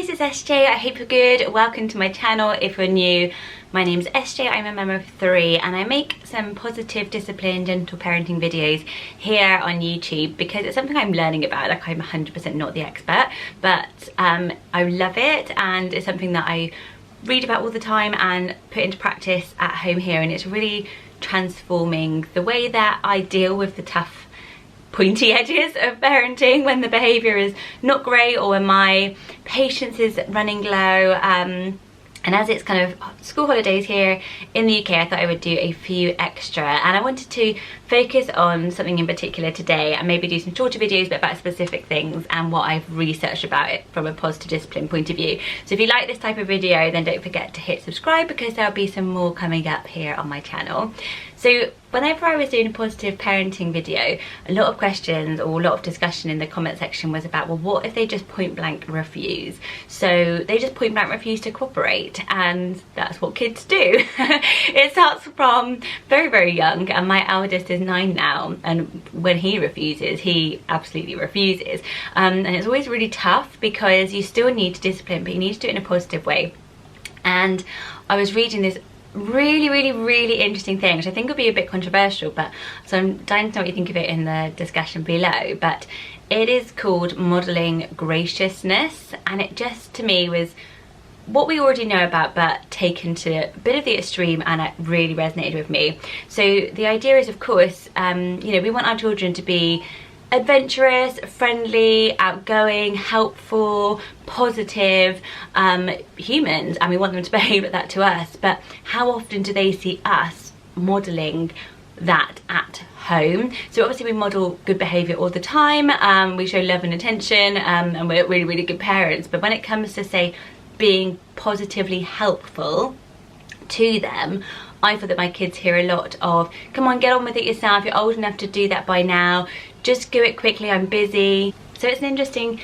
guys, it's SJ. I hope you're good. Welcome to my channel. If you're new, my name's SJ. I'm a mum of 3 and I make some positive, disciplined, gentle parenting videos here on YouTube because it's something I'm learning about. Like, I'm 100% not the expert, but I love it, and it's something that I read about all the time and put into practice at home here, and it's really transforming the way that I deal with the tough pointy edges of parenting when the behaviour is not great or when my patience is running low. And as it's kind of school holidays here in the UK, I thought I would do a few extra, and I wanted to focus on something in particular today and maybe do some shorter videos but about specific things and what I've researched about it from a positive discipline point of view. So if you like this type of video, then don't forget to hit subscribe because there'll be some more coming up here on my channel. So whenever I was doing a positive parenting video, a lot of questions or a lot of discussion in the comment section was about, well, what if they just point blank refuse? So they just point blank refuse to cooperate, and that's what kids do. It starts from very, very young, and my eldest is 9 now, and when he refuses, he absolutely refuses. And it's always really tough because you still need to discipline, but you need to do it in a positive way. And I was reading this really interesting thing, which I think will be a bit controversial, but so I'm dying to know what you think of it in the discussion below. But it is called modelling graciousness, and it just, to me, was what we already know about but taken to a bit of the extreme, and it really resonated with me. So the idea is, of course, you know, we want our children to be adventurous, friendly, outgoing, helpful, positive humans, and we want them to behave like that to us. But how often do they see us modelling that at home? So obviously we model good behaviour all the time, we show love and attention, and we're really good parents. But when it comes to, say, being positively helpful to them, I feel that my kids hear a lot of, come on, get on with it yourself, you're old enough to do that by now, just do it quickly, I'm busy. So it's an interesting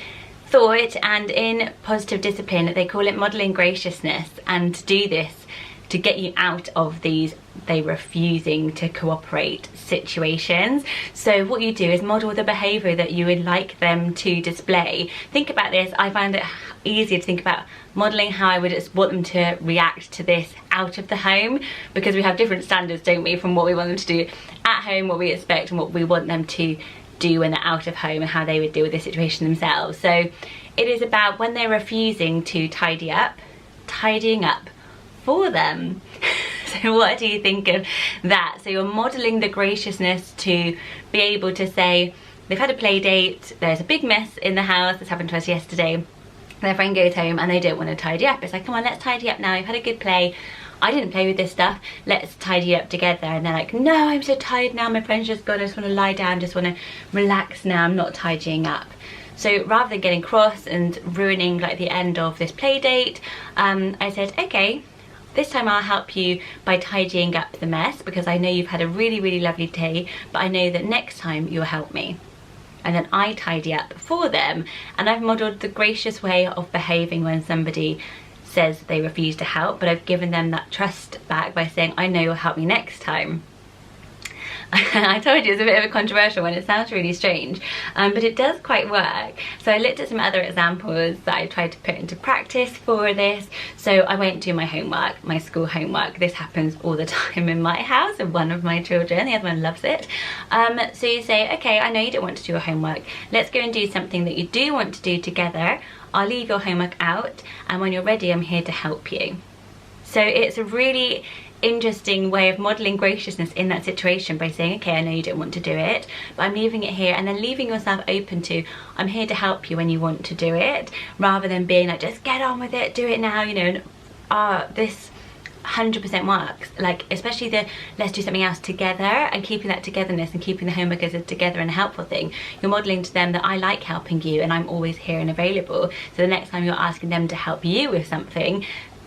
thought, and in positive discipline they call it modelling graciousness, and to do this to get you out of these they refusing to cooperate situations. So what you do is model the behaviour that you would like them to display. Think about this. I find it easier to think about modelling how I would just want them to react to this out of the home, because we have different standards, don't we, from what we want them to do at home, what we expect, and what we want them to do when they're out of home, and how they would deal with the situation themselves. So it is about when they're refusing to tidy up, tidying up for them. So what do you think of that? So you're modelling the graciousness to be able to say, they've had a play date, there's a big mess in the house, this happened to us yesterday, their friend goes home and they don't want to tidy up. It's like, come on, let's tidy up now, you've had a good play, I didn't play with this stuff, let's tidy up together. And they're like, no, I'm so tired now, my friend's just gone, I just want to lie down, just want to relax now, I'm not tidying up. So rather than getting cross and ruining like the end of this play date, I said, okay, this time I'll help you by tidying up the mess, because I know you've had a really lovely day, but I know that next time you'll help me. And then I tidy up for them, and I've modelled the gracious way of behaving when somebody says they refuse to help, but I've given them that trust back by saying, I know you'll help me next time. I told you it's a bit of a controversial one, it sounds really strange, but it does quite work. So I looked at some other examples that I tried to put into practice for this. So I won't do my homework, my school homework. This happens all the time in my house, and one of my children, the other one loves it. So you say, okay, I know you don't want to do your homework, let's go and do something that you do want to do together. I'll leave your homework out, and when you're ready, I'm here to help you. So it's a really interesting way of modelling graciousness in that situation by saying, okay, I know you don't want to do it, but I'm leaving it here, and then leaving yourself open to, I'm here to help you when you want to do it, rather than being like, just get on with it, do it now, you know. And this 100% works, like especially the let's do something else together, and keeping that togetherness and keeping the homework as a together and a helpful thing. You're modelling to them that I like helping you and I'm always here and available, so the next time you're asking them to help you with something,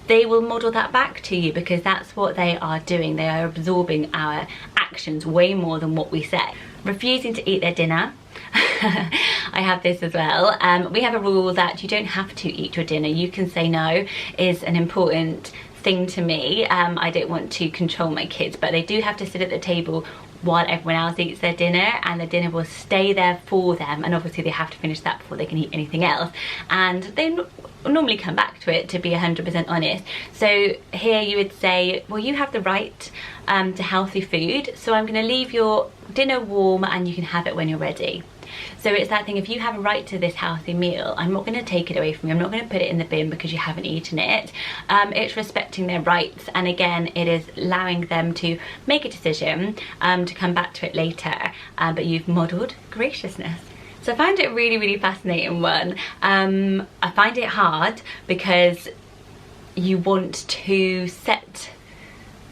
they will model that back to you, because that's what they are doing. They are absorbing our actions way more than what we say. Refusing to eat their dinner. I have this as well. We have a rule that you don't have to eat your dinner. You can say no is an important thing to me. I don't want to control my kids, but they do have to sit at the table while everyone else eats their dinner, and the dinner will stay there for them, and obviously they have to finish that before they can eat anything else, and they normally come back to it, to be 100% honest. So here you would say, well, you have the right to healthy food, so I'm going to leave your dinner warm and you can have it when you're ready. So it's that thing, if you have a right to this healthy meal, I'm not going to take it away from you, I'm not going to put it in the bin because you haven't eaten it. It's respecting their rights, and again, it is allowing them to make a decision to come back to it later, but you've modelled graciousness. So I find it a really, really fascinating one. I find it hard because you want to set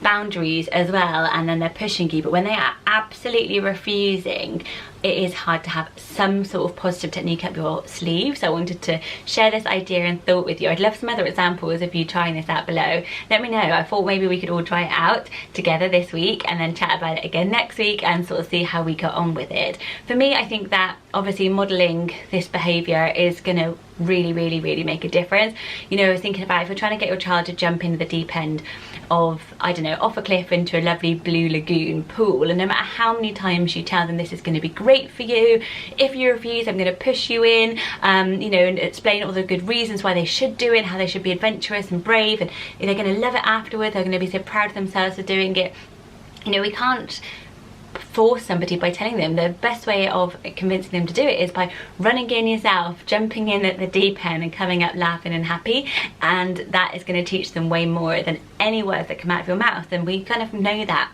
boundaries as well, and then they're pushing you, but when they are absolutely refusing, it is hard to have some sort of positive technique up your sleeve. So I wanted to share this idea and thought with you. I'd love some other examples of you trying this out below. Let me know. I thought maybe we could all try it out together this week and then chat about it again next week and sort of see how we got on with it. For me, I think that obviously modelling this behaviour is going to really, really, really make a difference. You know, I was thinking about if you're trying to get your child to jump into the deep end of, I don't know, off a cliff into a lovely blue lagoon pool, and no matter how many times you tell them this is going to be great for you, if you refuse, I'm going to push you in, you know, and explain all the good reasons why they should do it, how they should be adventurous and brave, and they're going to love it afterwards, they're going to be so proud of themselves for doing it. You know, we can't force somebody by telling them. The best way of convincing them to do it is by running in yourself, jumping in at the deep end and coming up laughing and happy, and that is going to teach them way more than any words that come out of your mouth, and we kind of know that.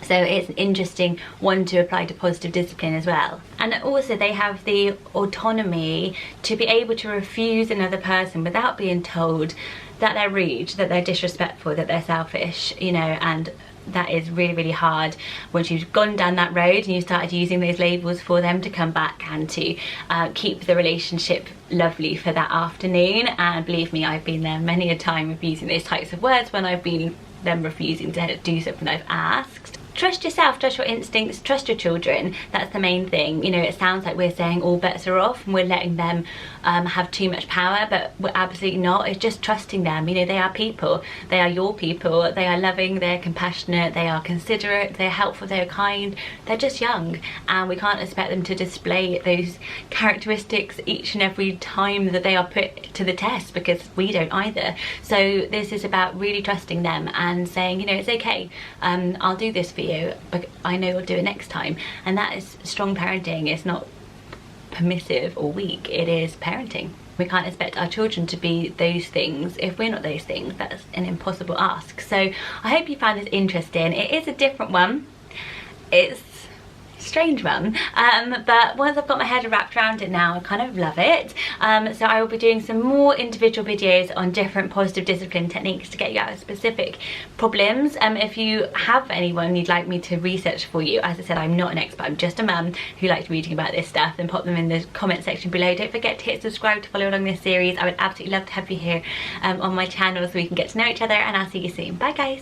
So it's an interesting one to apply to positive discipline as well. And also they have the autonomy to be able to refuse another person without being told that they're rude, that they're disrespectful, that they're selfish, you know, and that is really, really hard once you've gone down that road and you started using those labels for them to come back and to keep the relationship lovely for that afternoon. And believe me, I've been there many a time of using those types of words when I've been them refusing to do something I've asked. Trust yourself, trust your instincts, trust your children. That's the main thing. You know, it sounds like we're saying all bets are off and we're letting them have too much power, but we're absolutely not. It's just trusting them. You know, they are people. They are your people. They are loving, they're compassionate, they are considerate, they're helpful, they're kind. They're just young, and we can't expect them to display those characteristics each and every time that they are put to the test, because we don't either. So this is about really trusting them and saying, you know, it's okay, I'll do this for you, but I know you'll do it next time. And that is strong parenting. It's not permissive or weak, it is parenting. We can't expect our children to be those things if we're not those things. That's an impossible ask. So I hope you found this interesting. It is a different one. It's strange one, but once I've got my head wrapped around it now, I kind of love it. So I will be doing some more individual videos on different positive discipline techniques to get you out of specific problems. If you have anyone you'd like me to research for you, as I said, I'm not an expert, I'm just a mum who likes reading about this stuff, then pop them in the comment section below. Don't forget to hit subscribe to follow along this series. I would absolutely love to have you here on my channel so we can get to know each other, and I'll see you soon. Bye guys.